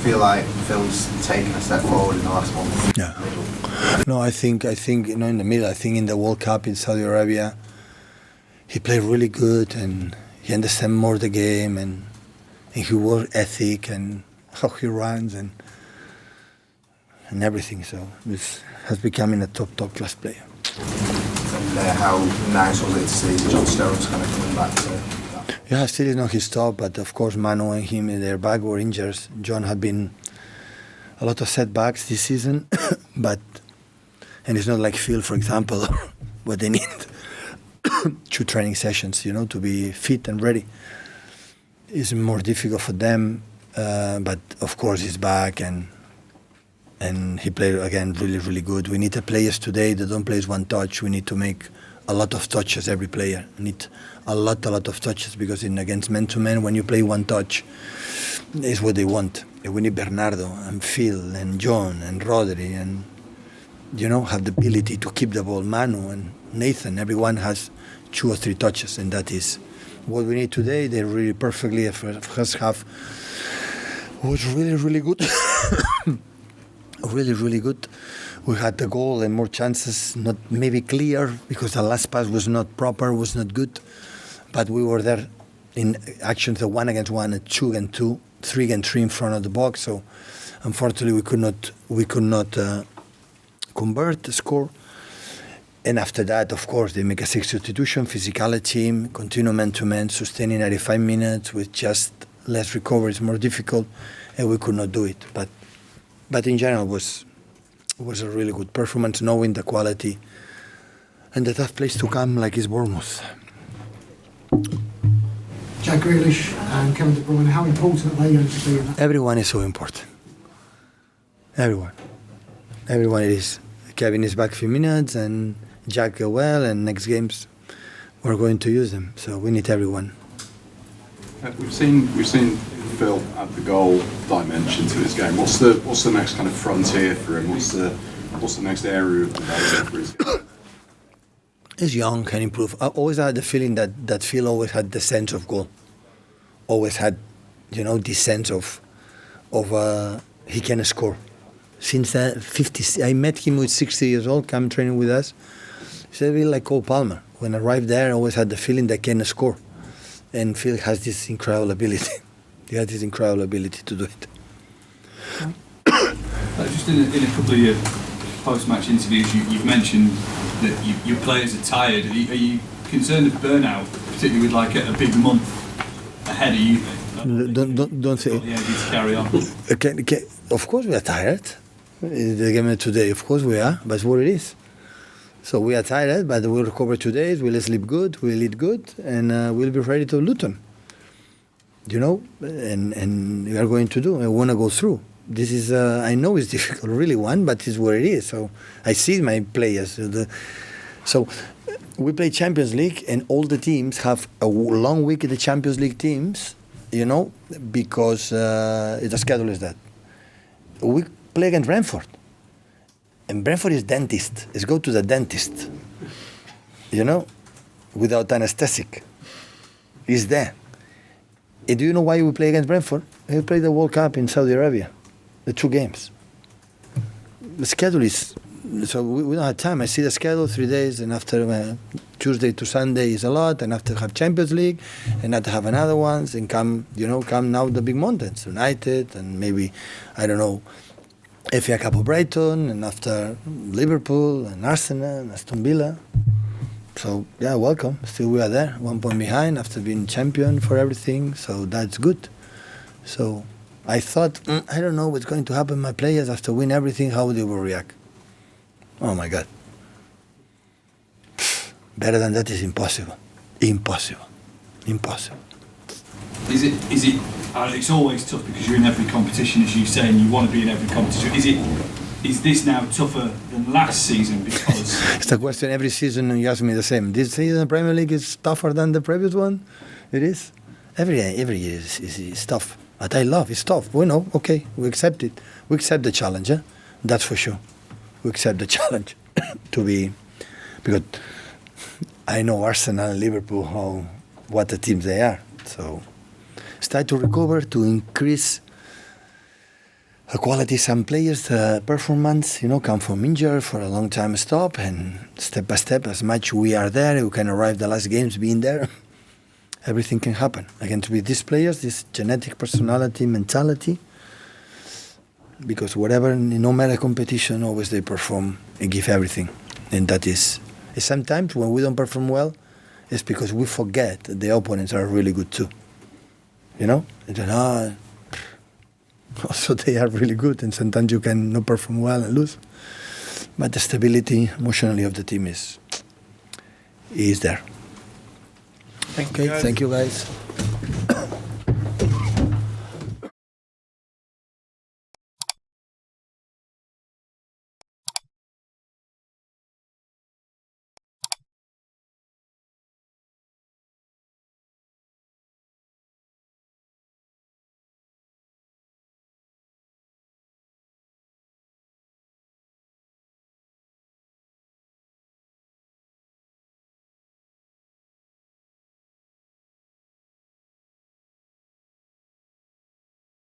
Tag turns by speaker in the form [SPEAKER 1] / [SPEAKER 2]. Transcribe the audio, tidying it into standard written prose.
[SPEAKER 1] feel like Phil's taken a step forward in the last month?
[SPEAKER 2] Yeah. No, I think in the middle. I think in the World Cup in Saudi Arabia, he played really good and he understands more the game and he work ethic and how he runs and everything. So this has become a top class player.
[SPEAKER 1] And how nice was it to see John Stones kind of coming back to that?
[SPEAKER 2] Yeah, still is not his top, but of course Manu and him, their back were injured. John had been a lot of setbacks this season, and it's not like Phil, for example, where they need 2 training sessions, to be fit and ready. It's more difficult for them, but of course he's back and he played again really, really good. We need the players today that don't play one touch. We need to make a lot of touches, every player. We need a lot of touches because against man-to-man, when you play one touch, is what they want. We need Bernardo and Phil and John and Rodri and, have the ability to keep the ball. Manu and Nathan, everyone has 2 or 3 touches, and that is what we need today. They really perfectly, first half was really, really good. Really, really good. We had the goal and more chances, not maybe clear because the last pass was not proper, was not good. But we were there in actions, the 1-against-1, and 2-against-2, 3-against-3 in front of the box. So unfortunately we could not convert the score. And after that, of course, they make a 6 substitution, physicality, continue man-to-man, sustaining 95 minutes with just less recovery is more difficult, and we could not do it. But in general, was a really good performance, knowing the quality and the tough place to come like is Bournemouth.
[SPEAKER 3] Jack Grealish and Kevin De Bruyne, how important are they going to be in that?
[SPEAKER 2] Everyone is so important. Everyone it is. Kevin is back a few minutes and Jack well, and next games we're going to use them. So we need everyone.
[SPEAKER 4] We've seen Phil add the goal dimension to his game. What's the next kind of frontier for him? What's the next area of development for his game?
[SPEAKER 2] He's young, can improve. I always had the feeling that Phil always had the sense of goal. Always had, this sense of he can score. Since 50, I met him with 60 years old, come training with us. He's a bit like Cole Palmer. When I arrived there, I always had the feeling that he can score. And Phil has this incredible ability. He had this incredible ability to do it.
[SPEAKER 5] Just in a couple of your post-match interviews, you've mentioned that your players are tired. Are you concerned of burnout, particularly with like a big month ahead of you?
[SPEAKER 2] Don't say.
[SPEAKER 5] Yeah, you to carry on.
[SPEAKER 2] Okay, of course we are tired. The game today, of course we are, but it's what it is. So we are tired, but we'll recover today. We'll sleep good, we'll eat good, and we'll be ready to Luton. And we are going to do. I want to go through. This is, I know it's difficult, really but it's what it is. So I see my players. So we play Champions League, and all the teams have a long week at the Champions League teams, because the schedule is that. We play against Brentford. And Brentford is dentist. It's go to the dentist. Without anesthetic. He's there. And do you know why we play against Brentford? We play the World Cup in Saudi Arabia. The 2 games. The schedule is... So we don't have time. I see the schedule 3 days, and after Tuesday to Sunday is a lot, and after have Champions League, and after have another ones, and come now the big mountains, United, and maybe, I don't know, FA Cup of Brighton, and after Liverpool, and Arsenal, and Aston Villa. So, yeah, welcome. Still we are there, 1 point behind after being champion for everything, so that's good. So I thought, I don't know what's going to happen. My players, after win everything, how they will react. Oh, my God. Better than that is impossible. Impossible.
[SPEAKER 5] Is it? It's always tough because you're in every competition, as you say, and you want to be in every competition. Is this now tougher than last season? Because
[SPEAKER 2] it's a question every season. You ask me the same. This season, the Premier League is tougher than the previous one. It is. Every year is tough. But I love it's tough. We know. Okay, we accept it. We accept the challenge. That's for sure. We accept the challenge because I know Arsenal and Liverpool what the teams they are. So start to recover, to increase a quality. Some players, performance, come from injury for a long time stop, and step by step, as much we are there, we can arrive the last games being there. Everything can happen. Again, with these players, this genetic personality, mentality, because whatever, no matter competition, always they perform and give everything. And that is sometimes when we don't perform well, it's because we forget that the opponents are really good too. And then, also they are really good, and sometimes you can not perform well and lose. But the stability emotionally of the team is there.
[SPEAKER 6] Thank you, guys.
[SPEAKER 2] Thank you guys.